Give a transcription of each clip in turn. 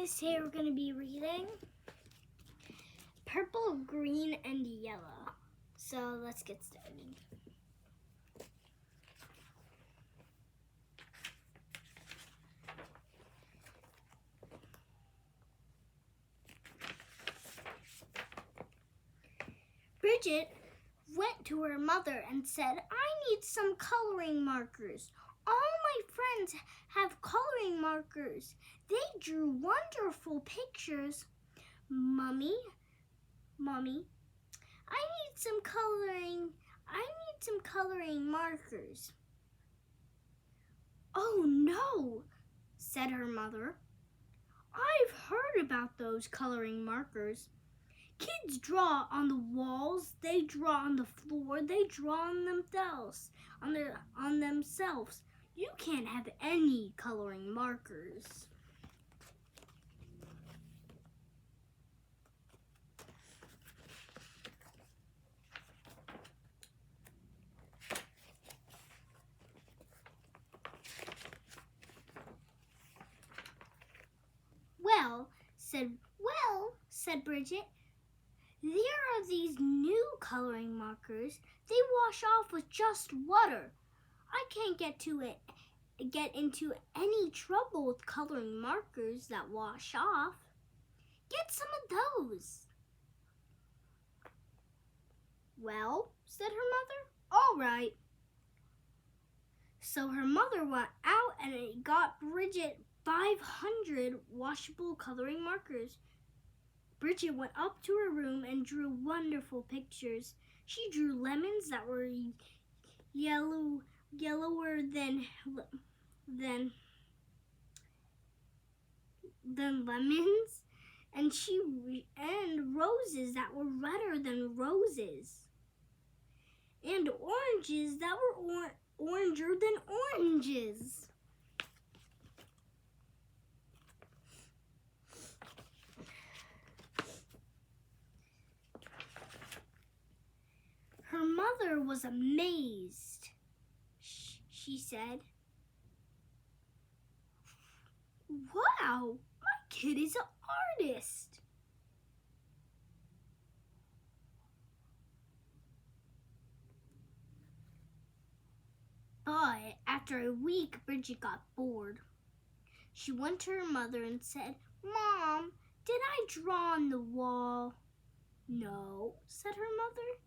guys, today we're going to be reading Purple, Green, and Yellow. So let's get started. Bridget went to her mother and said, "I need some coloring markers. All my friends have coloring markers. They drew wonderful pictures. Mommy, I need some coloring markers." "Oh no," said her mother. "I've heard about those coloring markers. Kids draw on the walls, they draw on the floor, they draw on themselves. You can't have any coloring markers." Well, said Bridget, "there are these new coloring markers. They wash off with just water. I can't get into any trouble with coloring markers that wash off. Get some of those." "Well," said her mother, "all right." So her mother went out and got Bridget 500 washable coloring markers. Bridget went up to her room and drew wonderful pictures. She drew lemons that were yellower than lemons, and roses that were redder than roses, and oranges that were oranger than oranges. Her mother was amazed. She said, "Wow, my kid is an artist." But after a week, Bridget got bored. She went to her mother and said, "Mom, did I draw on the wall?" "No," said her mother.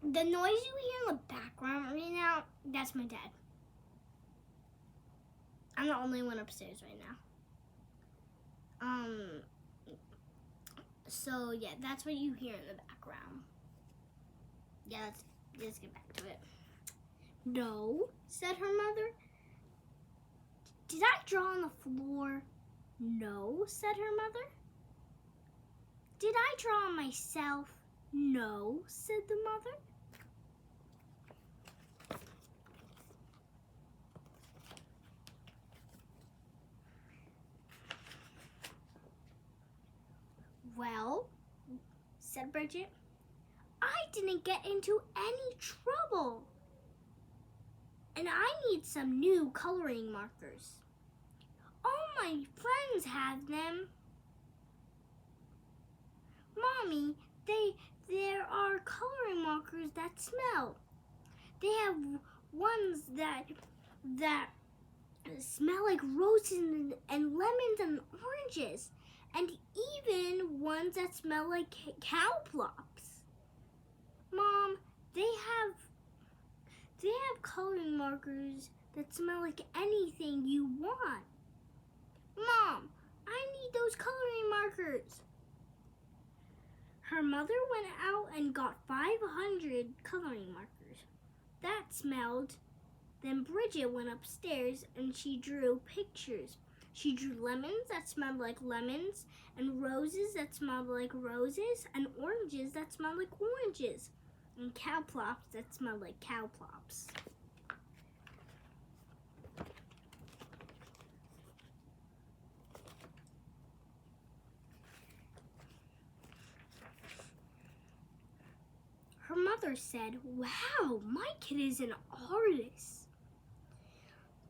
The noise you hear in the background right now, that's my dad. I'm the only one upstairs right now. So yeah, that's what you hear in the background. Yeah, let's get back to it. "No," said her mother. "Did I draw on the floor?" "No," said her mother. "Did I draw on myself?" "No," said the mother. "Well," said Bridget, "I didn't get into any trouble. And I need some new coloring markers. All my friends have them." "Mommy, there are coloring markers that smell. They have ones that smell like roses and lemons and oranges, and even ones that smell like cow plops. Mom, they have coloring markers that smell like anything you want. Mom, I need those coloring markers." Her mother went out and got 500 coloring markers. That smelled. Then Bridget went upstairs and she drew pictures. She drew lemons that smelled like lemons, and roses that smelled like roses, and oranges that smelled like oranges, and cow plops that smelled like cow plops. Her mother mother said, "Wow, my kid is an artist."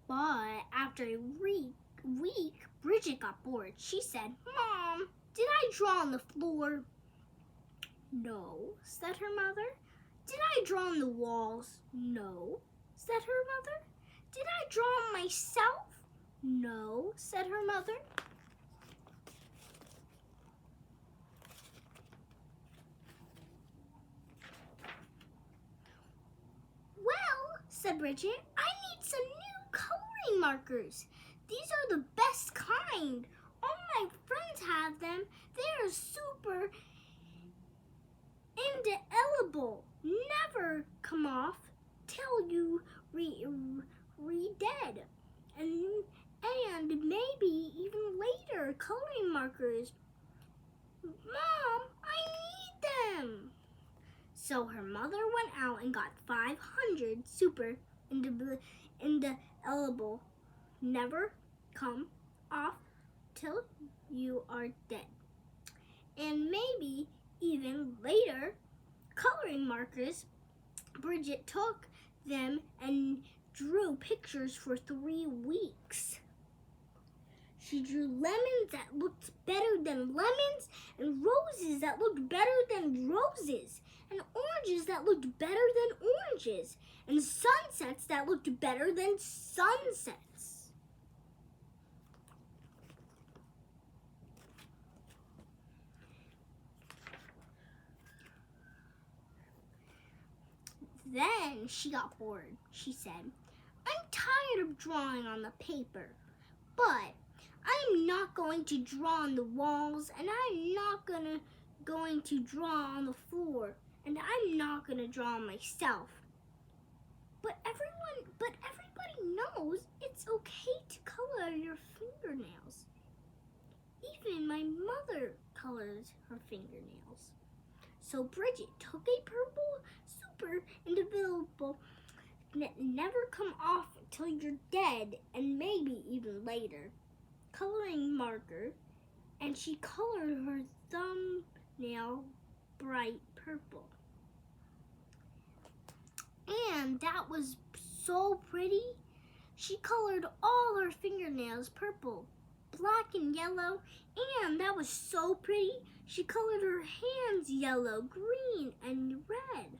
But after a week, Bridget got bored. She said, "Mom, did I draw on the floor?" "No," said her mother. "Did I draw on the walls?" "No," said her mother. "Did I draw on myself?" "No," said her mother. "Well," said Bridget, "I need some new coloring markers. These are the best kind. All my friends have them. They are super indelible. Never come off till you re-dead. And maybe even later coloring markers. Mom, I need them." So her mother went out and got 500 super indelible. Never come off till you are dead. And maybe even later coloring markers. Bridget took them and drew pictures for 3 weeks. She drew lemons that looked better than lemons, and roses that looked better than roses, and oranges that looked better than oranges, and sunsets that looked better than sunsets. Then she got bored. She said, "I'm tired of drawing on the paper, but I'm not going to draw on the walls, and I'm not going to draw on the floor, and I'm not going to draw on myself. But everybody knows it's okay to color your fingernails. Even my mother colors her fingernails." So Bridget took a purple super indelible, never come off till you're dead, and maybe even later, coloring marker, and she colored her thumbnail bright purple. And that was so pretty. She colored all her fingernails purple, black and yellow, and that was so pretty. She colored her hands yellow, green, and red.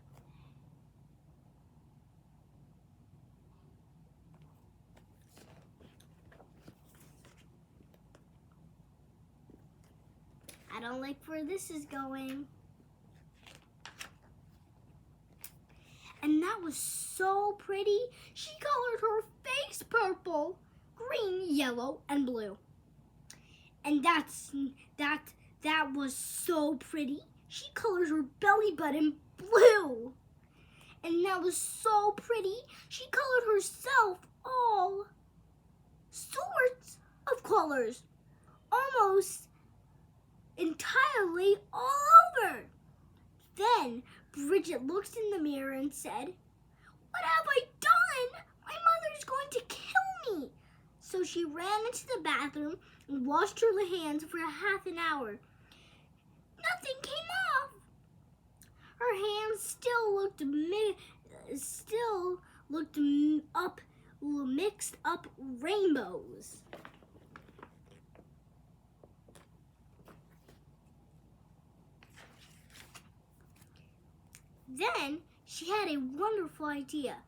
I don't like where this is going. And that was so pretty. She colored her face purple, green, yellow, and blue. And that was so pretty. She colored her belly button blue. And that was so pretty. She colored herself all sorts of colors, almost entirely all over. Then Bridget looked in the mirror and said, "What have I done? My mother's going to kill me." So she ran into the bathroom and washed her hands for half an hour. Nothing came off. Her hands still looked mixed up rainbows. Then she had a wonderful idea.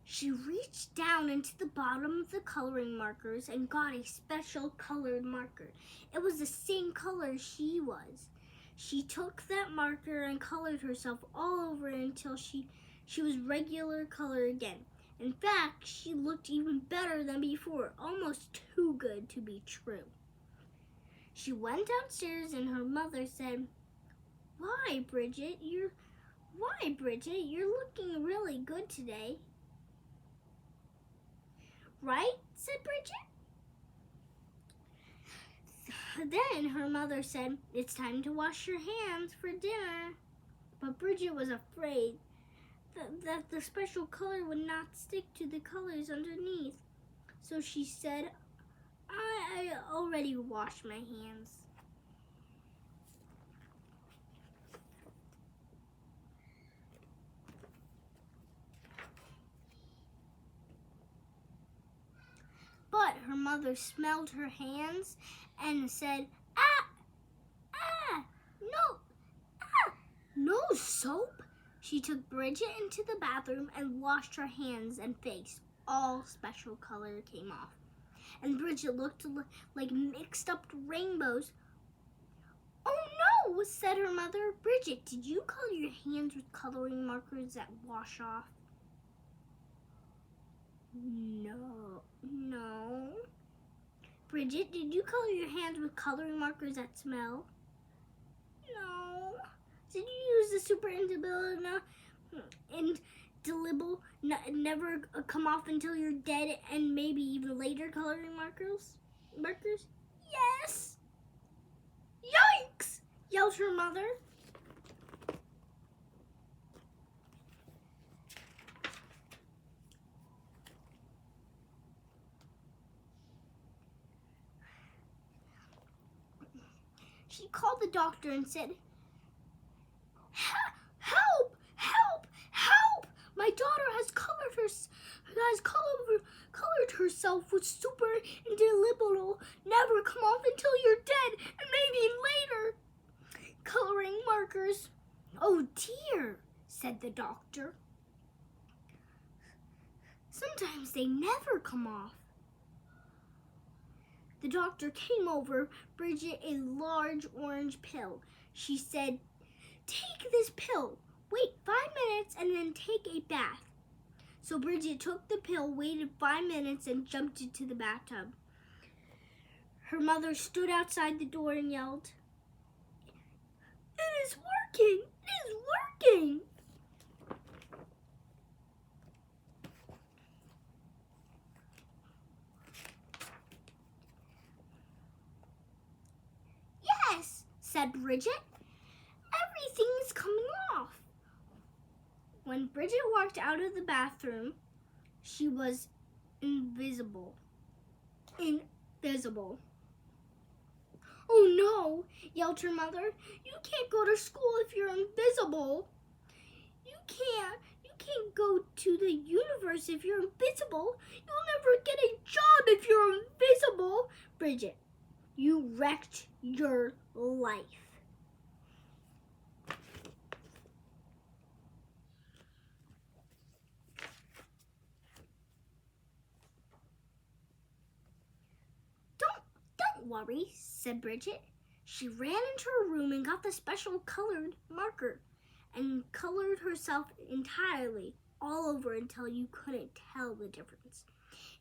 She reached down into the bottom of the coloring markers and got a special colored marker. It was the same color she was. She took that marker and colored herself all over until she was regular color again. In fact, she looked even better than before, almost too good to be true. She went downstairs and her mother said, Why, Bridget, you're looking really good today." "Right?" said Bridget. Then her mother said, "It's time to wash your hands for dinner." But Bridget was afraid that the special color would not stick to the colors underneath. So she said, I already washed my hands." mother smelled her hands and said, "Ah, ah, no, ah, no soap." She took Bridget into the bathroom and washed her hands and face. All special color came off, and Bridget looked like mixed up rainbows. "Oh no," said her mother. "Bridget, did you color your hands with coloring markers that wash off?" No. "Bridget, did you color your hands with coloring markers that smell?" "No." "Did you use the super indelible, never come off until you're dead, and maybe even later coloring markers?" "Yes." "Yikes!" yelled her mother. She called the doctor and said, "Help! Help! Help! My daughter has colored herself with super indelible, never come off until you're dead, and maybe later coloring markers." "Oh dear," said the doctor. "Sometimes they never come off." The doctor came over Bridget a large orange pill. She said, "Take this pill, wait 5 minutes, and then take a bath." So Bridget took the pill, waited 5 minutes, and jumped into the bathtub. Her mother stood outside the door and yelled, "It is working! It is working!" "Yes," said Bridget. "Everything's coming off." When Bridget walked out of the bathroom, she was invisible. Invisible. "Oh no," yelled her mother. "You can't go to school if you're invisible. You can't go to the universe if you're invisible. You'll never get a job if you're invisible. Bridget, you wrecked your life." Don't worry," said Bridget. She ran into her room and got the special colored marker and colored herself entirely all over until you couldn't tell the difference.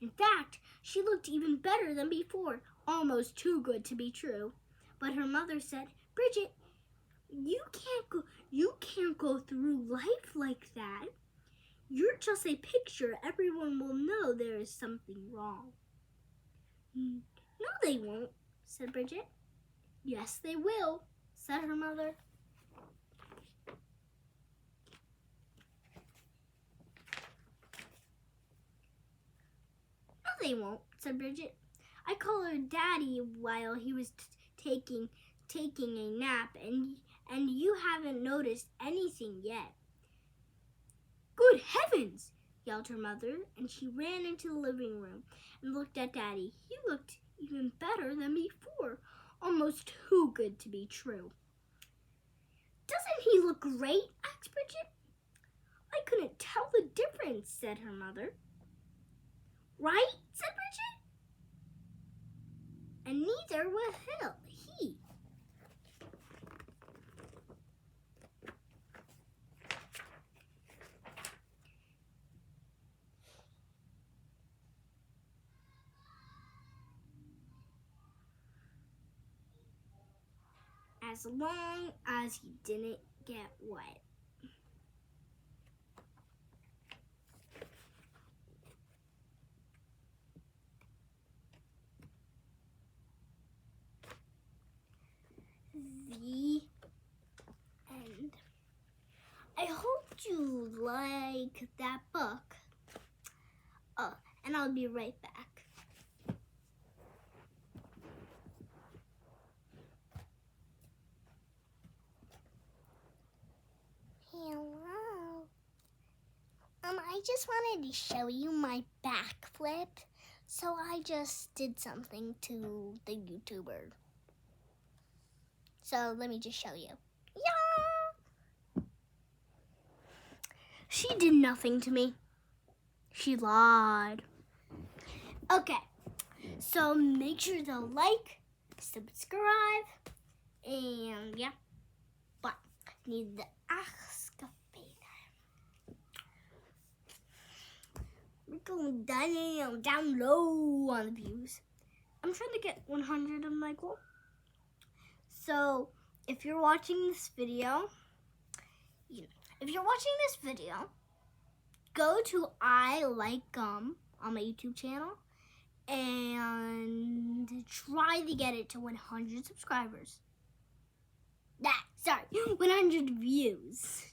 In fact, she looked even better than before, almost too good to be true. But her mother said, "Bridget, you can't go through life like that. You're just a picture. Everyone will know there is something wrong." "No, they won't," said Bridget. "Yes, they will," said her mother. "No, they won't," said Bridget. "I colored Daddy while he was taking a nap, and you haven't noticed anything yet." "Good heavens!" yelled her mother, and she ran into the living room and looked at Daddy. He looked even better than before, almost too good to be true. "Doesn't he look great?" asked Bridget. "I couldn't tell the difference," said her mother. "Right?" said Bridget. "And neither will he." As long as he didn't get wet. The end. I hope you like that book. And I'll be right back. Hello. I just wanted to show you my backflip. So I just did something to the YouTuber. So let me just show you. Yeah! She did nothing to me. She lied. Okay, so make sure to like, subscribe, and yeah. But need to ask a favor. We're going down low on the views. I'm trying to get 100 of my goal. So if you're watching this video, go to I Like Gum on my YouTube channel and try to get it to 100 subscribers. 100 views.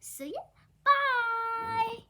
So yeah, bye.